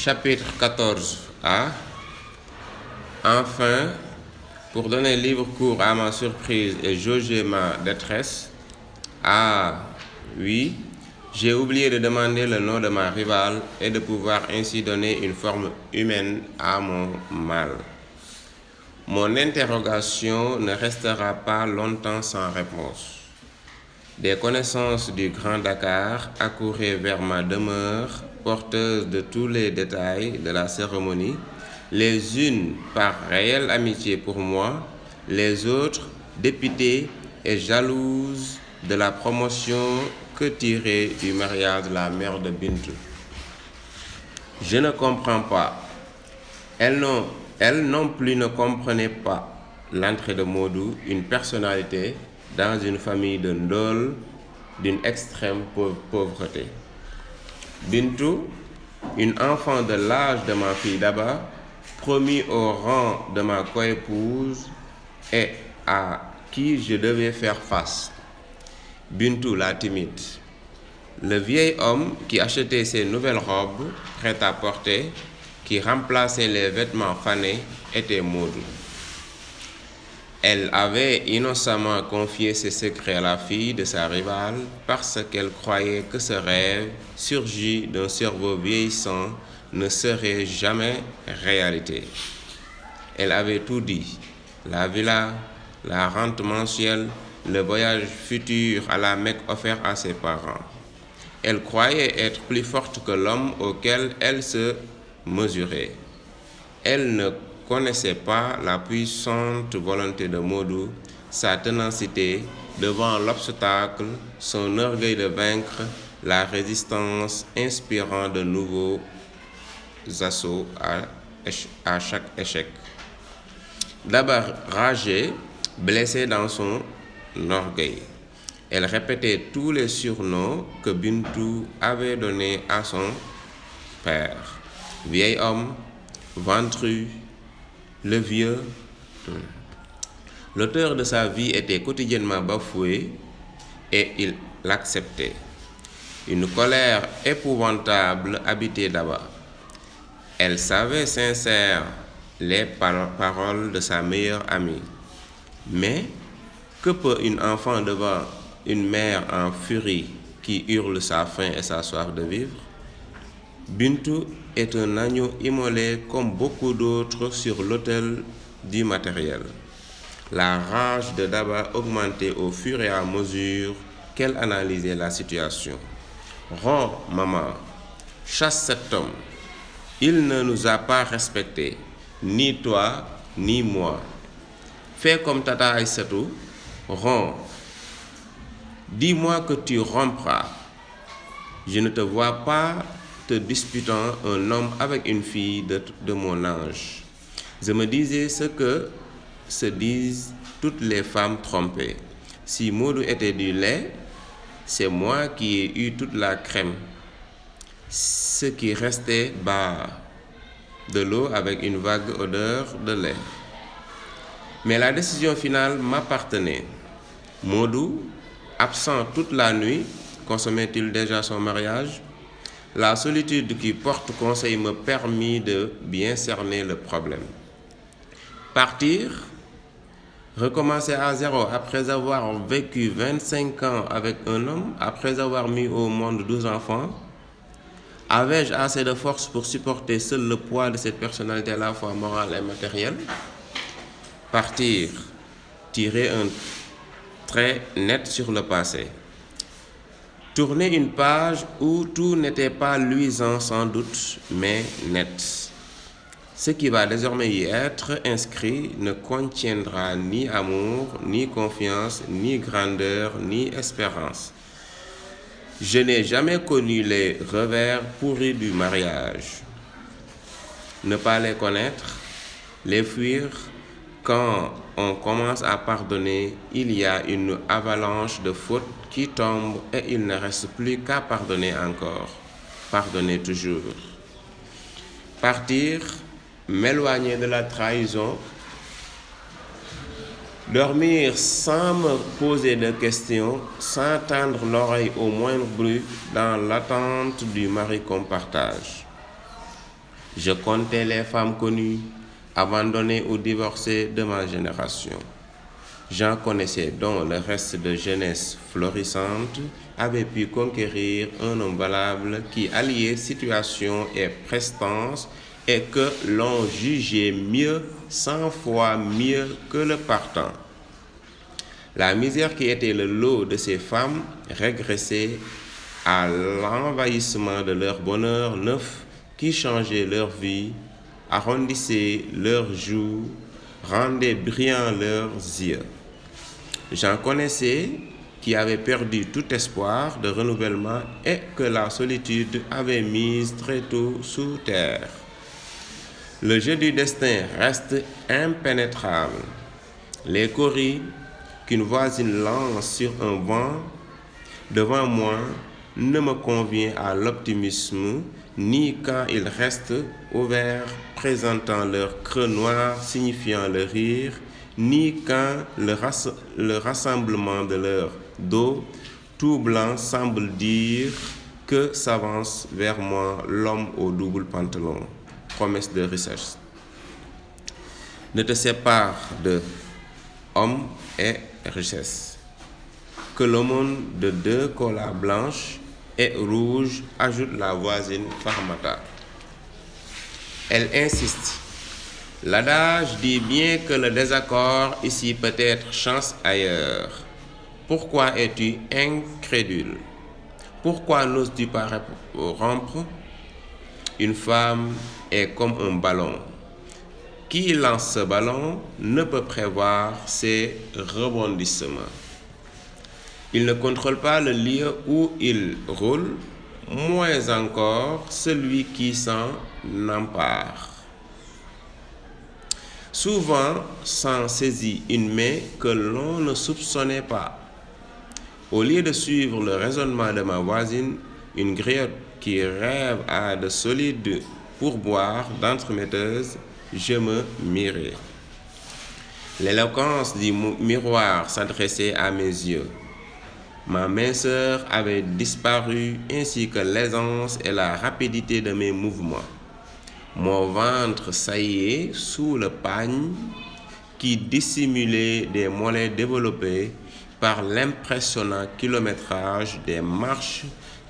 Chapitre 14a. Enfin, pour donner libre cours à ma surprise et jauger ma détresse, oui, j'ai oublié de demander le nom de ma rivale et de pouvoir ainsi donner une forme humaine à mon mal. Mon interrogation ne restera pas longtemps sans réponse. Des connaissances du Grand Dakar accouraient vers ma demeure, porteuses de tous les détails de la cérémonie, les unes par réelle amitié pour moi, les autres dépitées et jalouses de la promotion que tirait du mariage la mère de Bintou. Je ne comprends pas. Elle non plus ne comprenait pas l'entrée de Modou, une personnalité dans une famille de ndol d'une extrême pauvreté. Bintou, une enfant de l'âge de ma fille Daba, promis au rang de ma coépouse et à qui je devais faire face. Bintou la timide. Le vieil homme qui achetait ses nouvelles robes prêtes à porter, qui remplaçait les vêtements fanés, était Modou. Elle avait innocemment confié ses secrets à la fille de sa rivale parce qu'elle croyait que ce rêve, surgi d'un cerveau vieillissant, ne serait jamais réalité. Elle avait tout dit, la villa, la rente mensuelle, le voyage futur à la Mecque offert à ses parents. Elle croyait être plus forte que l'homme auquel elle se mesurait. Elle ne connaissait pas la puissante volonté de Modou, sa ténacité devant l'obstacle, son orgueil de vaincre, la résistance inspirant de nouveaux assauts à chaque échec. D'abord ragée, blessée dans son orgueil, elle répétait tous les surnoms que Bintou avait donnés à son père. Vieil homme, ventru, le vieux. L'auteur de sa vie était quotidiennement bafoué et il l'acceptait. Une colère épouvantable habitait Daba. Elle savait sincère les paroles de sa meilleure amie. Mais que peut une enfant devant une mère en furie qui hurle sa faim et sa soif de vivre? Bintou est un agneau immolé comme beaucoup d'autres sur l'autel du matériel. La rage de Daba augmentait au fur et à mesure qu'elle analysait la situation. Rends, maman, chasse cet homme. Il ne nous a pas respectés, ni toi, ni moi. Fais comme Tata Aïssatou, rends. Dis-moi que tu rompras. Je ne te vois pas te disputant un homme avec une fille de mon âge. Je me disais ce que se disent toutes les femmes trompées. Si Modou était du lait, c'est moi qui ai eu toute la crème. Ce qui restait bas, de l'eau avec une vague odeur de lait. Mais la décision finale m'appartenait. Modou, absent toute la nuit, consommait-il déjà son mariage? La solitude qui porte conseil me permit de bien cerner le problème. Partir, recommencer à zéro après avoir vécu 25 ans avec un homme, après avoir mis au monde 12 enfants. Avais-je assez de force pour supporter seul le poids de cette personnalité à la fois morale et matérielle? Partir, tirer un trait net sur le passé. Tourner une page où tout n'était pas luisant sans doute, mais net. Ce qui va désormais y être inscrit ne contiendra ni amour, ni confiance, ni grandeur, ni espérance. Je n'ai jamais connu les revers pourris du mariage. Ne pas les connaître, les fuir. Quand on commence à pardonner, il y a une avalanche de fautes qui tombe et il ne reste plus qu'à pardonner encore. Pardonner toujours. Partir, m'éloigner de la trahison, dormir sans me poser de questions, sans tendre l'oreille au moindre bruit dans l'attente du mari qu'on partage. Je comptais les femmes connues, abandonnées ou divorcées de ma génération. J'en connaissais dont le reste de jeunesse florissante avait pu conquérir un homme valable qui alliait situation et prestance et que l'on jugeait mieux, 100 fois mieux que le partant. La misère qui était le lot de ces femmes régressait à l'envahissement de leur bonheur neuf qui changeait leur vie, arrondissait leurs joues, rendait brillants leurs yeux. J'en connaissais qui avaient perdu tout espoir de renouvellement et que la solitude avait mise très tôt sous terre. Le jeu du destin reste impénétrable. Les coris qu'une voisine lance sur un banc devant moi ne me convient à l'optimisme, ni quand ils restent ouverts présentant leur creux noir signifiant le rire, ni quand le rassemblement de leur dos tout blanc semble dire que s'avance vers moi l'homme au double pantalon. Promesse de Richesse. Ne te sépare de homme et richesse. Que l'aumône de 2 colas blanches et rouges, ajoute la voisine Farmata. Elle insiste. L'adage dit bien que le désaccord ici peut être chance ailleurs. Pourquoi es-tu incrédule? Pourquoi n'oses-tu pas rompre? Une femme est comme un ballon. Qui lance ce ballon ne peut prévoir ses rebondissements. Il ne contrôle pas le lieu où il roule, moins encore celui qui s'en empare. Souvent s'en saisit une main que l'on ne soupçonnait pas. Au lieu de suivre le raisonnement de ma voisine, une griotte qui rêve à de solides pourboires d'entremetteuse, je me mirais. L'éloquence du miroir s'adressait à mes yeux. Ma minceur avait disparu ainsi que l'aisance et la rapidité de mes mouvements. Mon ventre saillait sous le pagne qui dissimulait des mollets développés par l'impressionnant kilométrage des marches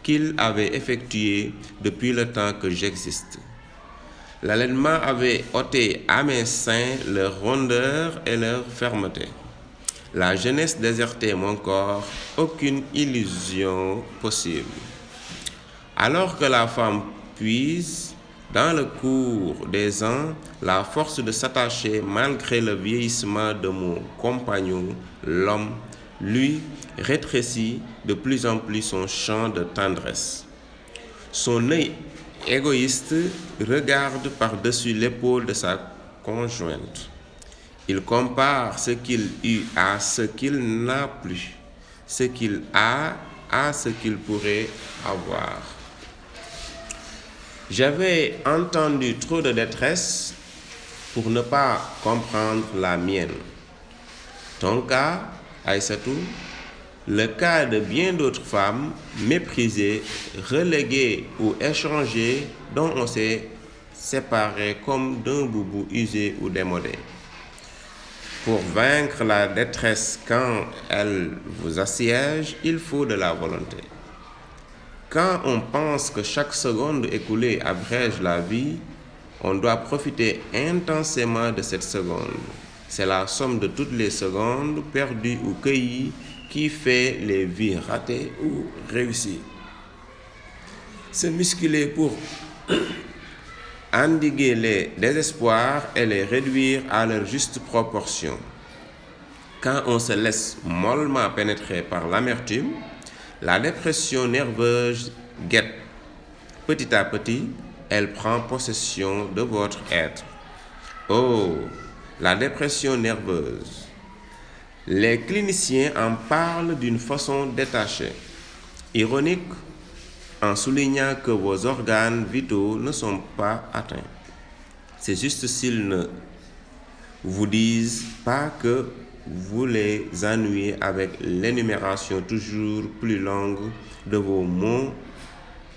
qu'il avait effectuées depuis le temps que j'existe. L'allaitement avait ôté à mes seins leur rondeur et leur fermeté. La jeunesse désertait mon corps, aucune illusion possible. Alors que la femme puise, dans le cours des ans, la force de s'attacher malgré le vieillissement de mon compagnon, l'homme, lui, rétrécit de plus en plus son champ de tendresse. Son œil égoïste regarde par-dessus l'épaule de sa conjointe. Il compare ce qu'il eut à ce qu'il n'a plus, ce qu'il a à ce qu'il pourrait avoir. J'avais entendu trop de détresse pour ne pas comprendre la mienne. Ton cas, Aïssatou, le cas de bien d'autres femmes méprisées, reléguées ou échangées, dont on s'est séparé comme d'un boubou usé ou démodé. Pour vaincre la détresse quand elle vous assiège, il faut de la volonté. Quand on pense que chaque seconde écoulée abrège la vie, on doit profiter intensément de cette seconde. C'est la somme de toutes les secondes perdues ou cueillies qui fait les vies ratées ou réussies. Se musculer pour endiguer les désespoirs et les réduire à leur juste proportion. Quand on se laisse mollement pénétrer par l'amertume, la dépression nerveuse guette. Petit à petit, elle prend possession de votre être. Oh, la dépression nerveuse. Les cliniciens en parlent d'une façon détachée, ironique, en soulignant que vos organes vitaux ne sont pas atteints. C'est juste s'ils ne vous disent pas que vous les ennuyez avec l'énumération toujours plus longue de vos maux,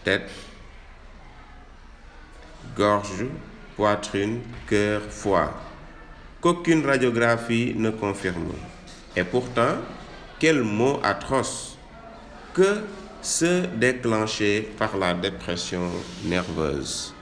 tête, gorge, poitrine, cœur, foie, qu'aucune radiographie ne confirme. Et pourtant, quel mot atroce que ceux déclenchés par la dépression nerveuse.